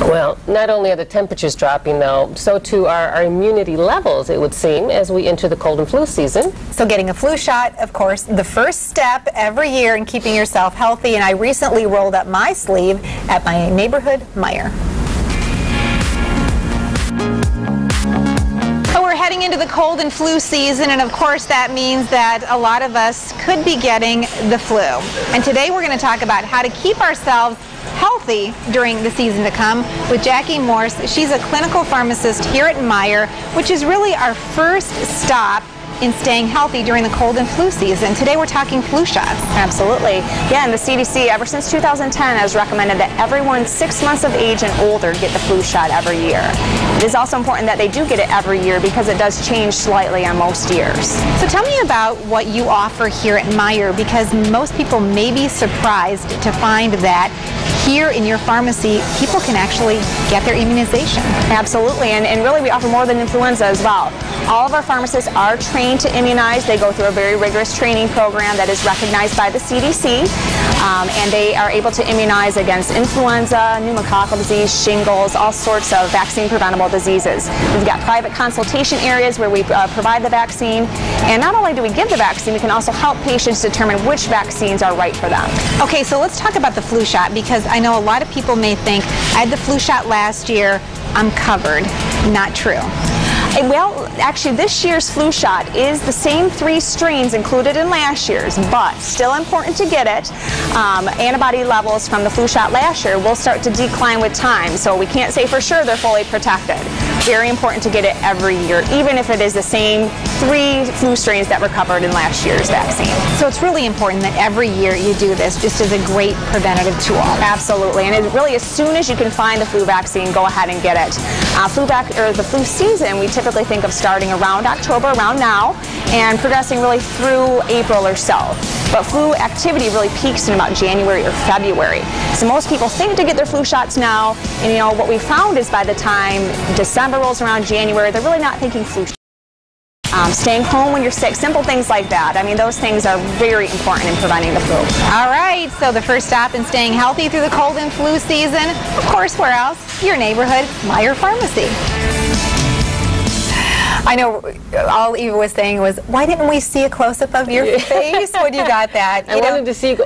Well, not only are the temperatures dropping, though, so too are our immunity levels, it would seem, as we enter the cold and flu season. So getting a flu shot, of course, the first step every year in keeping yourself healthy, and I recently rolled up my sleeve at my neighborhood Meijer. We're heading into the cold and flu season, and of course that means that a lot of us could be getting the flu. And today we're going to talk about how to keep ourselves healthy during the season to come with Jackie Morse. She's a clinical pharmacist here at Meijer, which is really our first stop in staying healthy during the cold and flu season. Today we're talking flu shots. Absolutely. Yeah, and the CDC, ever since 2010, has recommended that everyone 6 months of age and older get the flu shot every year. It is also important that they do get it every year because it does change slightly on most years. So tell me about what you offer here at Meijer, because most people may be surprised to find that here in your pharmacy, people can actually get their immunization. Absolutely, and really we offer more than influenza as well. All of our pharmacists are trained to immunize. They go through a very rigorous training program that is recognized by the CDC, and they are able to immunize against influenza, pneumococcal disease, shingles, all sorts of vaccine-preventable diseases. We've got private consultation areas where we provide the vaccine, and not only do we give the vaccine, we can also help patients determine which vaccines are right for them. Okay, so let's talk about the flu shot, because I know a lot of people may think, I had the flu shot last year, I'm covered. Not true. Well, actually, this year's flu shot is the same 3 strains included in last year's, but still important to get it. Antibody levels from the flu shot last year will start to decline with time, so we can't say for sure they're fully protected. Very important to get it every year, even if it is the same 3 flu strains that were covered in last year's vaccine. So it's really important that every year you do this, just as a great preventative tool. Absolutely, and it really, as soon as you can find the flu vaccine, go ahead and get it. The flu season, we typically think of starting around October, around now, and progressing really through April or so. But flu activity really peaks in about January or February. So most people think to get their flu shots now, and you know what we found is by the time December rolls around, January, they're really not thinking flu shots. Staying home when you're sick, simple things like that. I mean, those things are very important in preventing the flu. All right, so the first stop in staying healthy through the cold and flu season, of course, where else? Your neighborhood Meijer Pharmacy. I know all Eva was saying was, why didn't we see a close-up of your face when you got that? I wanted to see you go,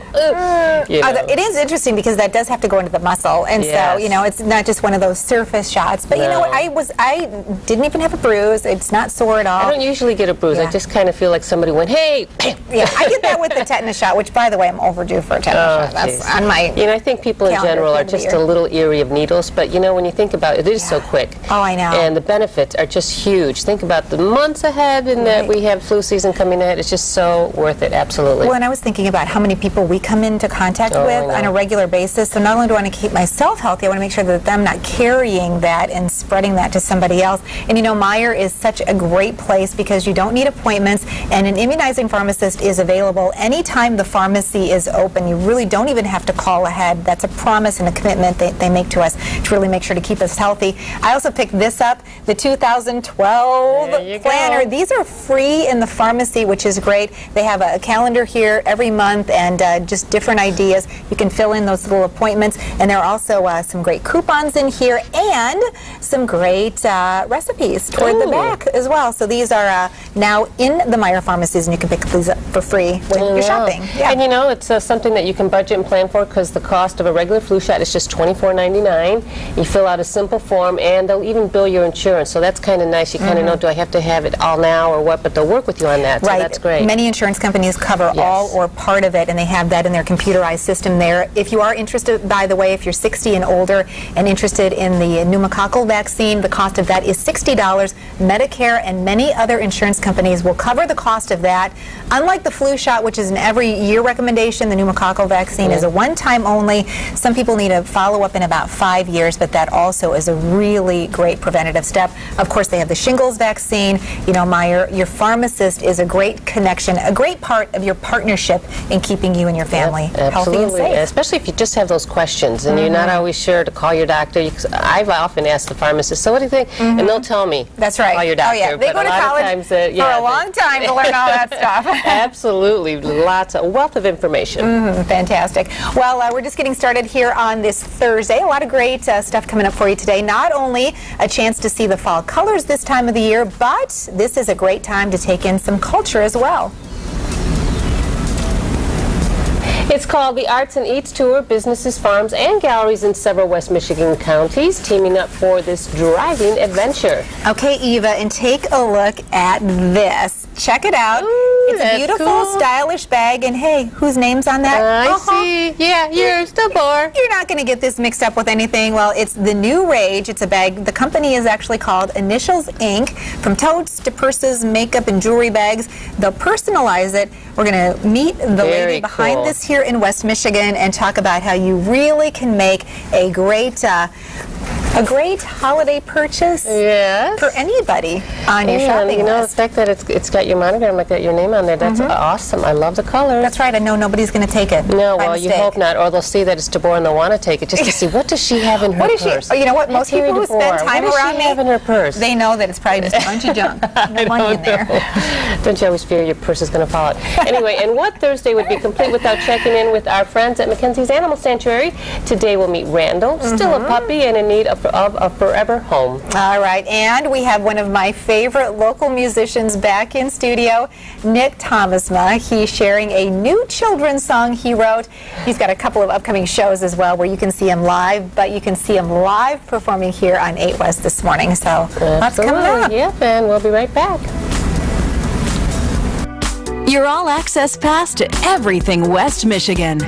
you know. It is interesting because that does have to go into the muscle, and so, you know, it's not just one of those surface shots. But you know what, I didn't even have a bruise. It's not sore at all. I don't usually get a bruise. I just kind of feel like somebody went, hey, bam. Yeah, I get that with the tetanus shot, which, by the way, I'm overdue for a tetanus shot. That's on my You know, I think people in general are just a little eerie of needles, but you know, when you think about it, it is so quick. Oh, I know. And the benefits are just huge. Think about the months ahead, and that we have flu season coming ahead. It's just so worth it, absolutely. Well, and I was thinking about how many people we come into contact with on a regular basis, so not only do I want to keep myself healthy, I want to make sure that I'm not carrying that and spreading that to somebody else. And you know, Meijer is such a great place because you don't need appointments, and an immunizing pharmacist is available anytime the pharmacy is open. You really don't even have to call ahead. That's a promise and a commitment they make to us to really make sure to keep us healthy. I also picked this up, the 2012 planner. These are free in the pharmacy, which is great. They have a calendar here every month, and just different ideas. You can fill in those little appointments, and there are also some great coupons in here and some great recipes toward the back as well. So these are now in the Meijer pharmacies, and you can pick these up for free when you're shopping. Yeah. And you know, it's something that you can budget and plan for, because the cost of a regular flu shot is just $24.99. You fill out a simple form, and they'll even bill your insurance. So that's kind of nice. You kind of know, do I have to have it all now or what? But they'll work with you on that. So that's great. Many insurance companies cover all or part of it, and they have that in their computerized system there. If you are interested, by the way, if you're 60 and older and interested in the pneumococcal vaccine, the cost of that is $60. Medicare and many other insurance companies will cover the cost of that. Unlike the flu shot, which is an every year recommendation, the pneumococcal vaccine is a one-time only. Some people need a follow-up in about 5 years, but that also is a really great preventative step. Of course, they have the shingles vaccine vaccine, you know, Meyer, your pharmacist is a great connection, a great part of your partnership in keeping you and your family healthy and safe. Especially if you just have those questions and you're not always sure to call your doctor. I've often asked the pharmacist, so what do you think? And they'll tell me. That's right. Call your doctor. Oh, yeah. They go to college for a long time to learn all that stuff. Absolutely. Lots of wealth of information. Fantastic. Well, we're just getting started here on this Thursday. A lot of great stuff coming up for you today. Not only a chance to see the fall colors this time of the year, but this is a great time to take in some culture as well. It's called the Arts and Eats Tour. Businesses, farms, and galleries in several West Michigan counties teaming up for this driving adventure. Okay, Eva, and take a look at this. Check it out. Ooh, it's a beautiful, cool, stylish bag, and hey, whose name's on that? I see. Yeah, yours, the bar. You're not going to get this mixed up with anything. Well, it's the new rage. It's a bag. The company is actually called Initials Inc. From totes to purses, makeup, and jewelry bags, they'll personalize it. We're going to meet the lady behind this here in West Michigan and talk about how you really can make a great holiday purchase for anybody on your shopping you know, list. the fact that it's got your monogram, like got your name on there, that's awesome. I love the colors. That's right. I know nobody's going to take it. No, by well, mistake. you hope not, or they'll see that it's Deborah and they'll want to take it just to see what does she have in her purse. Oh, you know what? Most people who spend time around me, have in her purse? They know that it's probably just a bunch of junk. No money in there. Don't you always fear your purse is going to fall out? Anyway, and what Thursday would be complete without checking in with our friends at Mackenzie's Animal Sanctuary? Today we'll meet Randall, still a puppy and in need of a forever home. All right, and we have one of my favorite local musicians back in studio, Nick Thomasma. He's sharing a new children's song he wrote. He's got a couple of upcoming shows as well where you can see him live, but you can see him live performing here on 8 West this morning. So lots coming up. Yeah, and we'll be right back. Your all-access pass to everything West Michigan.